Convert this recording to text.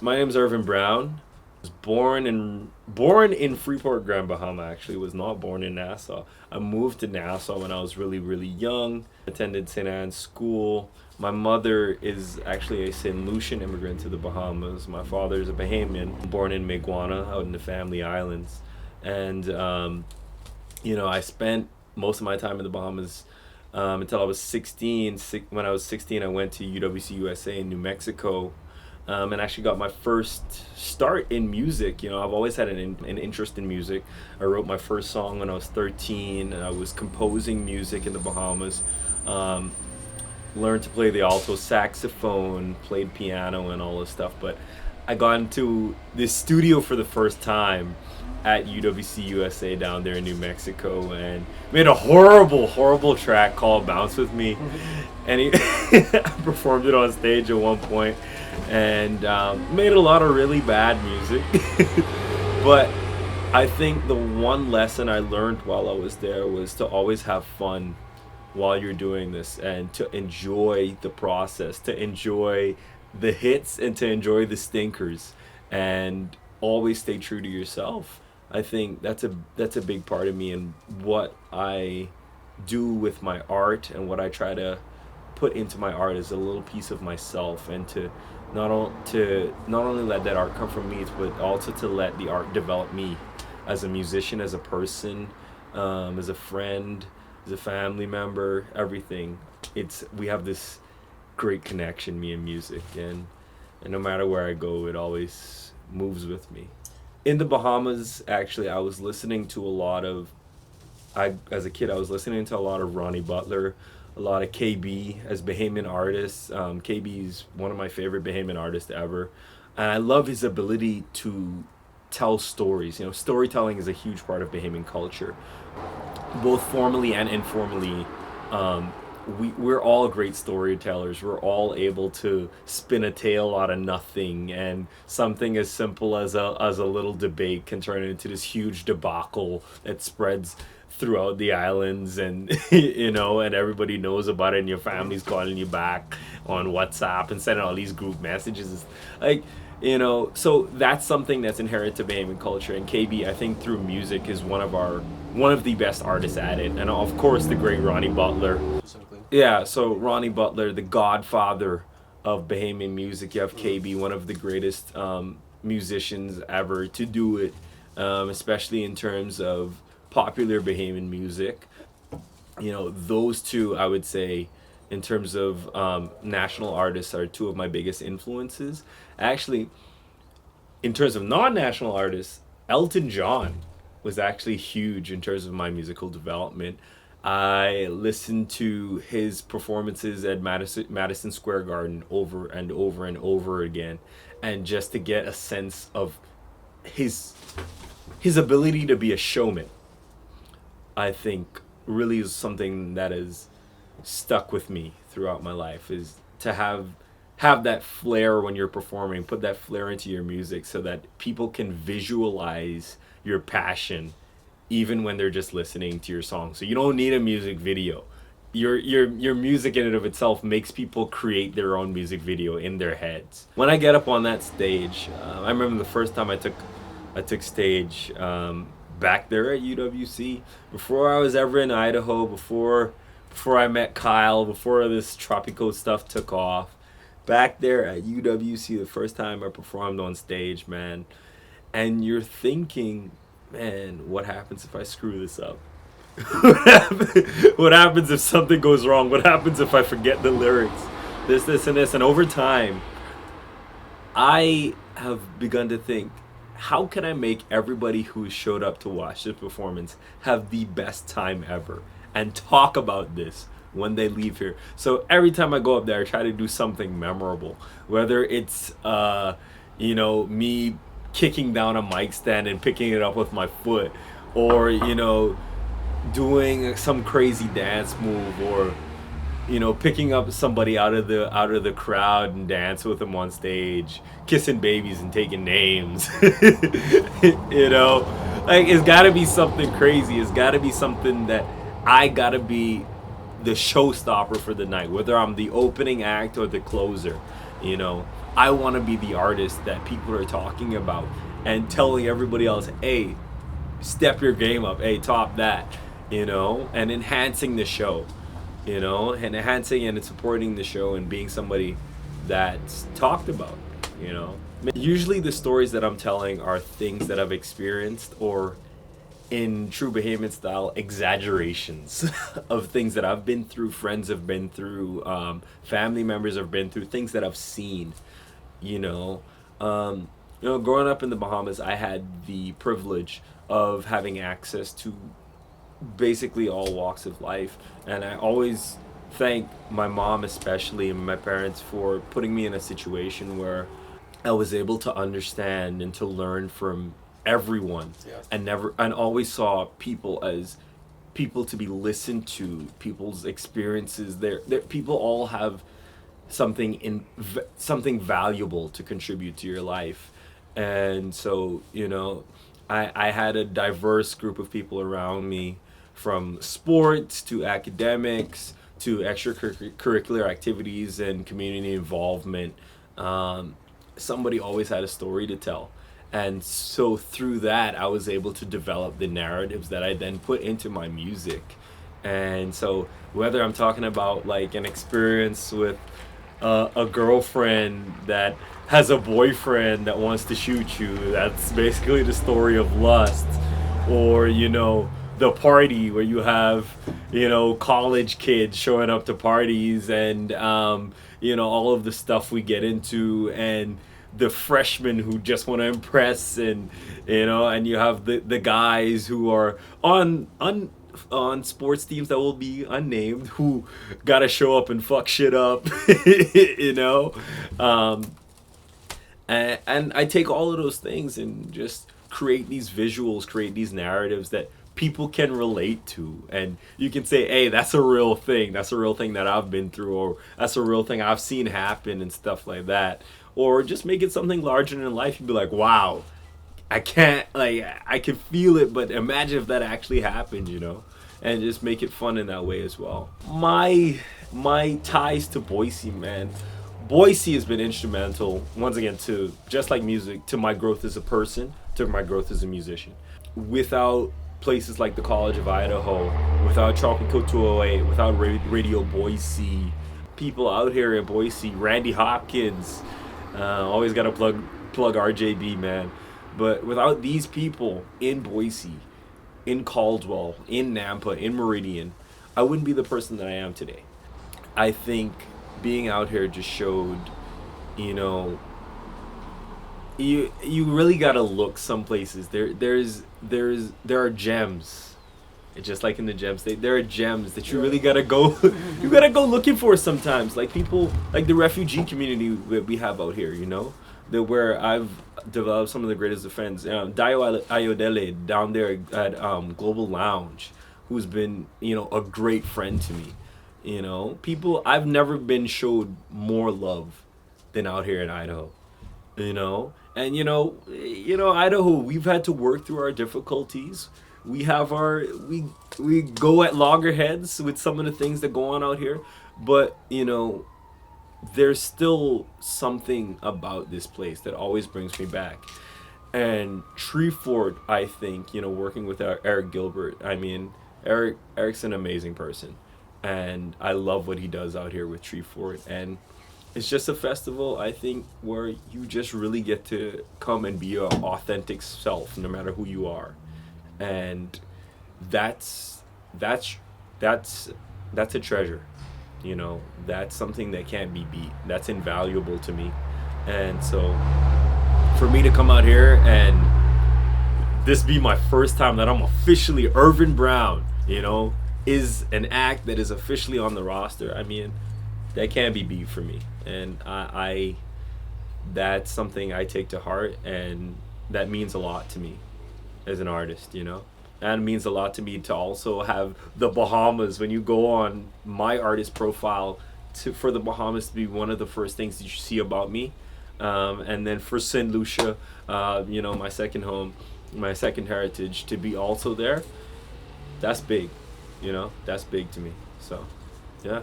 My name's Irvin Brown. I was born in Freeport, Grand Bahama. Actually, was not born in Nassau. I moved to Nassau when I was really young. Attended St. Anne's School. My mother is actually a St. Lucian immigrant to the Bahamas. My father is a Bahamian, born in Miguana, out in the Family Islands, and I spent most of my time in the Bahamas until I was 16. When I was 16, I went to UWC USA in New Mexico, and actually got my first start in music. I've always had an interest in music. I wrote my first song when I was 13, and I was composing music in the Bahamas. Um, Learned to play the alto saxophone, played piano, and all this stuff. But I got into this studio for the first time at UWC USA down there in New Mexico, and made a horrible track called "Bounce with Me," and I performed it on stage at one point, and made a lot of really bad music. But I think the one lesson I learned while I was there was to always have fun while you're doing this, and to enjoy the process, to enjoy the hits and to enjoy the stinkers, and always stay true to yourself. I think that's a big part of me, and what I do with my art, and what I try to put into my art is a little piece of myself, and to not only let that art come from me, but also to let the art develop me as a musician, as a person, as a friend, as a family member, everything. We have this great connection, me and music, and no matter where I go, it always moves with me. In the Bahamas, actually, I was listening to a lot of I as a kid, I was listening to a lot of Ronnie Butler, a lot of KB as Bahamian artists. KB is one of my favorite Bahamian artists ever, and I love his ability to tell stories. Storytelling is a huge part of Bahamian culture, both formally and informally. We're all great storytellers. We're all able to spin a tale out of nothing, and something as simple as a little debate can turn into this huge debacle that spreads throughout the islands, and and everybody knows about it, and your family's calling you back on WhatsApp and sending all these group messages. Like, so that's something that's inherent to Bahamian culture, and KB, I think, through music, is one of the best artists at it, and of course the great Ronnie Butler. Yeah, so Ronnie Butler, the godfather of Bahamian music. You have KB, one of the greatest musicians ever to do it, especially in terms of popular Bahamian music. Those two, I would say, in terms of national artists, are two of my biggest influences. Actually, in terms of non-national artists, Elton John was actually huge in terms of my musical development. I listened to his performances at Madison Square Garden over and over and over again, and just to get a sense of his his ability to be a showman, I think, really is something that has stuck with me throughout my life. Is to have that flair when you're performing, put that flair into your music so that people can visualize your passion even when they're just listening to your song. So you don't need a music video. Your music in and of itself makes people create their own music video in their heads. When I get up on that stage, I remember the first time I took stage, back there at UWC, before I was ever in Idaho, before I met Kyle, before this Tropico stuff took off. Back there at UWC, the first time I performed on stage, man, and you're thinking, man, what happens if I screw this up? What happens if something goes wrong? What happens if I forget the lyrics? This, and this. And over time, I have begun to think, how can I make everybody who showed up to watch this performance have the best time ever, and talk about this when they leave here? So every time I go up there, I try to do something memorable, whether it's me kicking down a mic stand and picking it up with my foot, or doing some crazy dance move, or picking up somebody out of the crowd and dance with them on stage, kissing babies and taking names. Like, it's got to be something crazy. It's got to be something that I got to be the showstopper for the night, whether I'm the opening act or the closer. I want to be the artist that people are talking about and telling everybody else, hey, step your game up, hey, top that, and enhancing the show, and enhancing and supporting the show and being somebody that's talked about, you know. Usually the stories that I'm telling are things that I've experienced, or in true Bahamian style, exaggerations of things that I've been through, friends have been through, family members have been through, things that I've seen, you know. Growing up in the Bahamas, I had the privilege of having access to basically all walks of life, and I always thank my mom, especially, and my parents, for putting me in a situation where I was able to understand and to learn from everyone, Yes. and always saw people as people to be listened to, people's experiences. People all have something valuable to contribute to your life, and so I had a diverse group of people around me, from sports to academics to extracurricular activities and community involvement. Somebody always had a story to tell. And so through that, I was able to develop the narratives that I then put into my music. And so whether I'm talking about like an experience with a girlfriend that has a boyfriend that wants to shoot you, that's basically the story of lust. Or, the party where you have, college kids showing up to parties, and, all of the stuff we get into, and the freshmen who just want to impress, and, and you have the guys who are on sports teams that will be unnamed, who gotta show up and fuck shit up, you know? And I take all of those things and just create these visuals, create these narratives that people can relate to. And you can say, hey, that's a real thing. That's a real thing that I've been through, or that's a real thing I've seen happen, and stuff like that. Or just make it something larger than life. You'd be like, wow, I can't, like, I can feel it, but imagine if that actually happened, and just make it fun in that way as well. My ties to Boise, man. Boise has been instrumental, once again, to, just like music, to my growth as a person, to my growth as a musician. Without places like the College of Idaho, without Tropico 208, without Radio Boise, people out here in Boise, Randy Hopkins, always got to plug RJB, man. But without these people in Boise, in Caldwell, in Nampa, in Meridian, I wouldn't be the person that I am today. I think being out here just showed, you really gotta look some places. There are gems. It's just like in the gems, there are gems that you really gotta go. You gotta go looking for sometimes. Like people, like the refugee community that we have out here. Where I've developed some of the greatest of friends. Dio Ayodele down there at Global Lounge, who's been a great friend to me. People, I've never been showed more love than out here in Idaho. And Idaho, we've had to work through our difficulties. We have we go at loggerheads with some of the things that go on out here, but there's still something about this place that always brings me back. And Treefort, I think, working with Eric Gilbert, I mean, Eric's an amazing person, and I love what he does out here with Treefort. And it's just a festival, I think, where you just really get to come and be your authentic self, no matter who you are. And that's a treasure. That's something that can't be beat. That's invaluable to me. And so for me to come out here and this be my first time that I'm officially Irvin Brown, is an act that is officially on the roster, I mean, that can't be beat for me. And I that's something I take to heart, and that means a lot to me as an artist, And it means a lot to me to also have the Bahamas, when you go on my artist profile, for the Bahamas to be one of the first things that you see about me. And then for St. Lucia, my second home, my second heritage, to be also there, that's big. That's big to me. So, yeah.